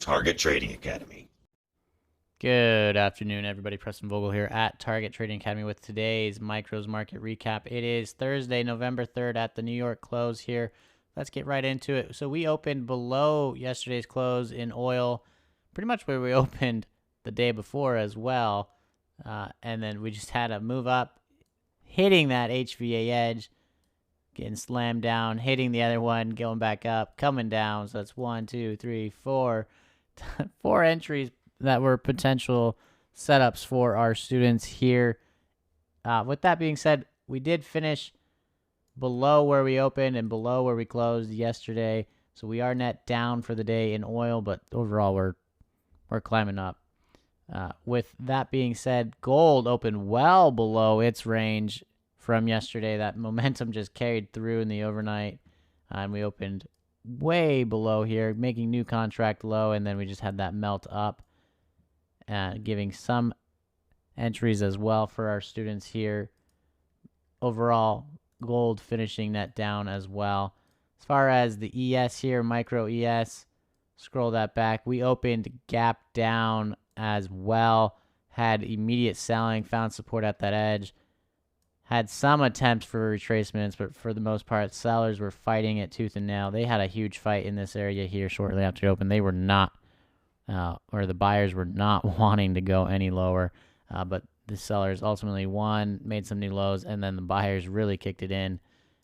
Target Trading Academy. Good afternoon, everybody. Preston Vogl here at Target Trading Academy with today's Micros Market Recap. It is Thursday, November 3rd at the New York close here. Let's get right into it. So we opened below yesterday's close in oil, pretty much where we opened the day before as well. And then we just had a move up, hitting that HVA edge, getting slammed down, hitting the other one, going back up, coming down. So that's 1, 2, 3, 4, 4 entries that were potential setups for our students here. With that being said, we did finish below where we opened and below where we closed yesterday. So we are net down for the day in oil, but overall we're climbing up. With that being said, gold opened well below its range from yesterday. That momentum just carried through in the overnight, and we opened way below here, making new contract low, and then we just had that melt up, giving some entries as well for our students here. Overall, gold finishing net down as well. As far as the ES here, micro ES, scroll that back. We opened gap down as well, had immediate selling, found support at that edge, had some attempts for retracements, but for the most part, sellers were fighting it tooth and nail. They had a huge fight in this area here shortly after it opened. They were not, or the buyers were not wanting to go any lower, but the sellers ultimately won, made some new lows, and then the buyers really kicked it in,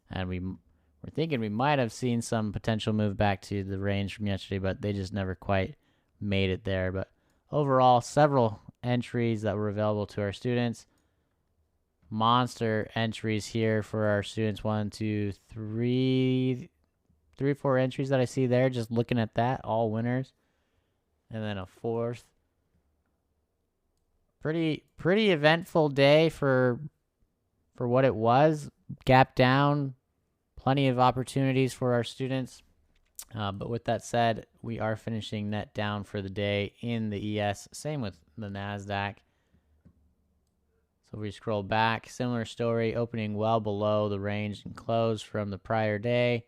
and we were thinking we might have seen some potential move back to the range from yesterday, but they just never quite made it there. But overall, several entries that were available to our students. Monster entries here for our students. 1, 2, 3, 4 entries that I see there. Just looking at that, all winners. And then a fourth. Pretty eventful day for what it was. Gap down. Plenty of opportunities for our students. But with that said, we are finishing net down for the day in the ES. Same with the NASDAQ. So we scroll back, similar story, opening well below the range and close from the prior day.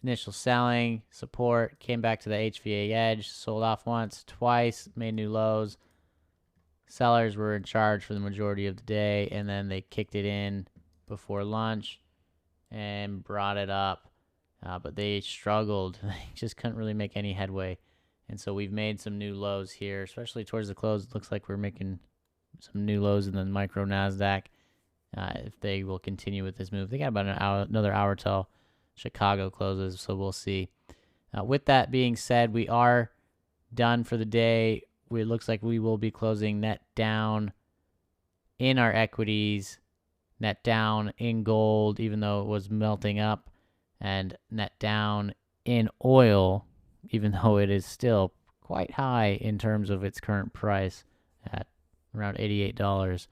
Initial selling, support, came back to the HVA edge, sold off once, twice, made new lows. Sellers were in charge for the majority of the day, and then they kicked it in before lunch and brought it up. But they struggled. They just couldn't really make any headway. And so we've made some new lows here, especially towards the close. It looks like we're making some new lows in the micro NASDAQ. If they will continue with this move, they got about another hour till Chicago closes, so we'll see. With that being said, we are done for the day. It looks like we will be closing net down in our equities, net down in gold, even though it was melting up, and net down in oil, even though it is still quite high in terms of its current price at around $88.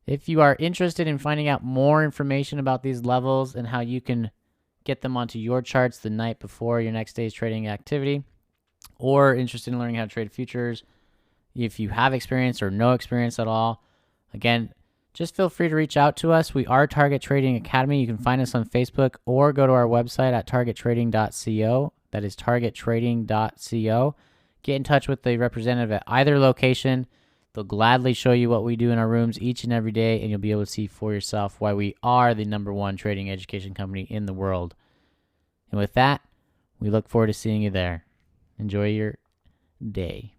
If you are interested in finding out more information about these levels and how you can get them onto your charts the night before your next day's trading activity, or interested in learning how to trade futures, if you have experience or no experience at all, again, just feel free to reach out to us. We are Target Trading Academy. You can find us on Facebook or go to our website at targettrading.co. That is targettrading.co. Get in touch with the representative at either location. They'll gladly show you what we do in our rooms each and every day, and you'll be able to see for yourself why we are the #1 trading education company in the world. And with that, we look forward to seeing you there. Enjoy your day.